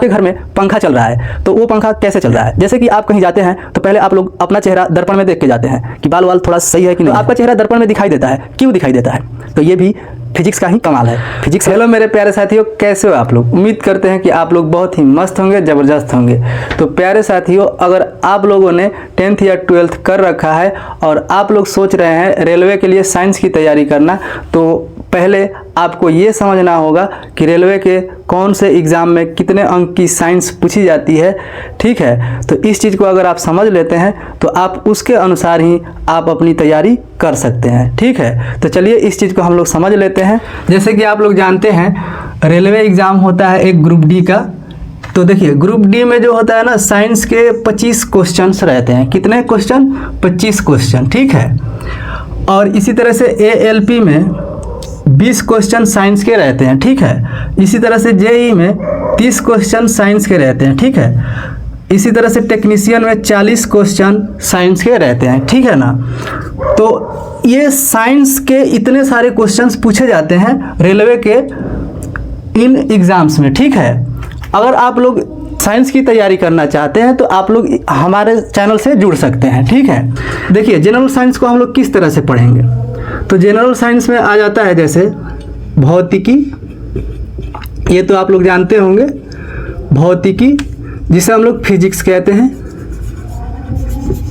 आपके घर में पंखा चल रहा है तो वो पंखा कैसे चल रहा है। जैसे कि आप कहीं जाते हैं तो पहले आप लोग अपना चेहरा दर्पण में देख के जाते हैं कि बाल वाल थोड़ा सही है कि नहीं। तो आपका चेहरा दर्पण में दिखाई देता है, क्यों दिखाई देता है? तो ये भी फिजिक्स का ही कमाल है। फिजिक्स। हेलो मेरे प्यारे साथियों, कैसे हो आप लोग? उम्मीद करते हैं कि आप लोग बहुत ही मस्त होंगे, ज़बरदस्त होंगे। तो प्यारे साथियों, अगर आप लोगों ने 10th या 12th कर रखा है और आप लोग सोच रहे हैं रेलवे के लिए साइंस की तैयारी करना, तो पहले आपको ये समझना होगा कि रेलवे के कौन से एग्ज़ाम में कितने अंक की साइंस पूछी जाती है। ठीक है, तो इस चीज़ को अगर आप समझ लेते हैं तो आप उसके अनुसार ही आप अपनी तैयारी कर सकते हैं। ठीक है, तो चलिए इस चीज़ को हम लोग समझ लेते हैं। जैसे कि आप लोग जानते हैं रेलवे एग्ज़ाम होता है एक ग्रुप डी का। तो देखिए ग्रुप डी में जो होता है ना, साइंस के 25 क्वेश्चंस रहते हैं। कितने क्वेश्चन? 25 क्वेश्चन। ठीक है, और इसी तरह से ALP में 20 क्वेश्चन साइंस के रहते हैं। ठीक है, इसी तरह से JEE में 30 क्वेश्चन साइंस के रहते हैं। ठीक है, इसी तरह से टेक्नीशियन में 40 क्वेश्चन साइंस के रहते हैं। ठीक है ना, तो ये साइंस के इतने सारे क्वेश्चंस पूछे जाते हैं रेलवे के इन एग्ज़ाम्स में। ठीक है, अगर आप लोग साइंस की तैयारी करना चाहते हैं तो आप लोग हमारे चैनल से जुड़ सकते हैं। ठीक है, देखिए जनरल साइंस को हम लोग किस तरह से पढ़ेंगे। तो जनरल साइंस में आ जाता है जैसे भौतिकी, ये तो आप लोग जानते होंगे, भौतिकी जिसे हम लोग फिजिक्स कहते हैं,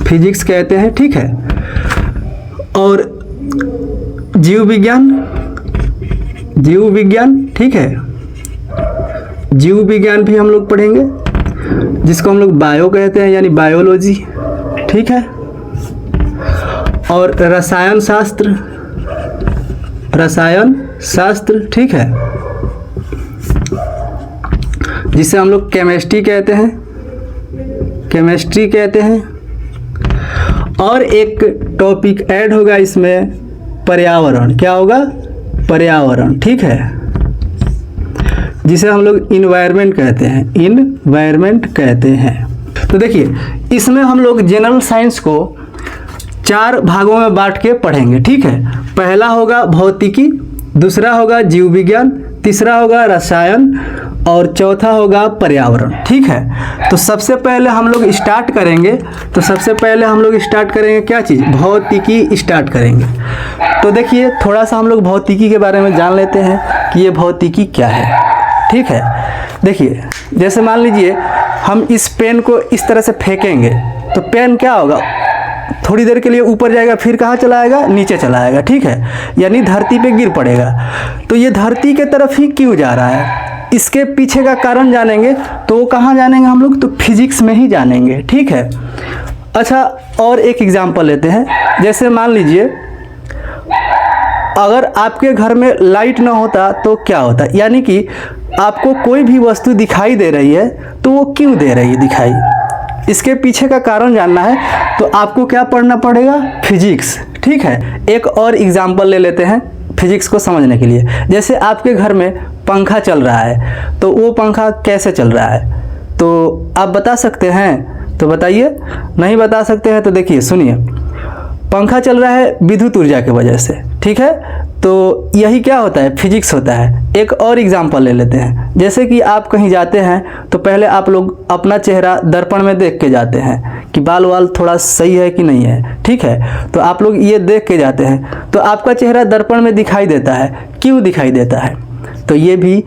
फिजिक्स कहते हैं। ठीक है, और जीव विज्ञान, जीव विज्ञान। ठीक है, जीव विज्ञान भी हम लोग पढ़ेंगे जिसको हम लोग बायो कहते हैं, यानी बायोलॉजी। ठीक है, और रसायन शास्त्र, रसायन शास्त्र। ठीक है, जिसे हम लोग केमिस्ट्री कहते हैं, केमिस्ट्री कहते हैं। और एक टॉपिक ऐड होगा इसमें, पर्यावरण। क्या होगा? पर्यावरण। ठीक है, जिसे हम लोग इन्वायरमेंट कहते हैं, इन्वायरमेंट कहते हैं। तो देखिए इसमें हम लोग जनरल साइंस को 4 भागों में बांट के पढ़ेंगे। ठीक है, पहला होगा भौतिकी, दूसरा होगा जीव विज्ञान, तीसरा होगा रसायन और चौथा होगा पर्यावरण। ठीक है, तो सबसे पहले हम लोग स्टार्ट करेंगे, क्या चीज़? भौतिकी स्टार्ट करेंगे। तो देखिए थोड़ा सा हम लोग भौतिकी के बारे में जान लेते हैं कि ये भौतिकी क्या है। ठीक है, देखिए जैसे मान लीजिए हम इस पेन को इस तरह से फेंकेंगे तो पेन क्या होगा? थोड़ी देर के लिए ऊपर जाएगा, फिर कहाँ चला आएगा? नीचे चला आएगा। ठीक है, यानी धरती पे गिर पड़ेगा। तो ये धरती के तरफ ही क्यों जा रहा है, इसके पीछे का कारण जानेंगे तो वो कहाँ जानेंगे हम लोग? तो फिजिक्स में ही जानेंगे। ठीक है, अच्छा और एक एग्जांपल लेते हैं। जैसे मान लीजिए अगर आपके घर में लाइट ना होता तो क्या होता, यानी कि आपको कोई भी वस्तु दिखाई दे रही है तो वो क्यों दे रही है दिखाई, इसके पीछे का कारण जानना है तो आपको क्या पढ़ना पड़ेगा? फिजिक्स। ठीक है, एक और एग्जांपल ले लेते हैं फिजिक्स को समझने के लिए। जैसे आपके घर में पंखा चल रहा है तो वो पंखा कैसे चल रहा है, तो आप बता सकते हैं? तो बताइए। नहीं बता सकते हैं तो देखिए सुनिए, पंखा चल रहा है विद्युत ऊर्जा की वजह से। ठीक है, तो यही क्या होता है? फिजिक्स होता है। एक और एग्जांपल ले लेते हैं। जैसे कि आप कहीं जाते हैं तो पहले आप लोग अपना चेहरा दर्पण में देख के जाते हैं कि बाल वाल थोड़ा सही है कि नहीं है। ठीक है, तो आप लोग ये देख के जाते हैं तो आपका चेहरा दर्पण में दिखाई देता है, क्यों दिखाई देता है? तो ये भी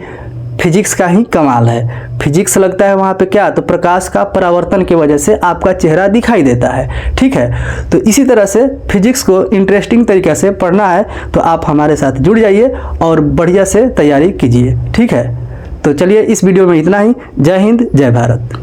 फिजिक्स का ही कमाल है। फिजिक्स लगता है वहाँ पे क्या? तो प्रकाश का परावर्तन की वजह से आपका चेहरा दिखाई देता है। ठीक है, तो इसी तरह से फिजिक्स को इंटरेस्टिंग तरीके से पढ़ना है तो आप हमारे साथ जुड़ जाइए और बढ़िया से तैयारी कीजिए। ठीक है, तो चलिए इस वीडियो में इतना ही। जय हिंद, जय भारत।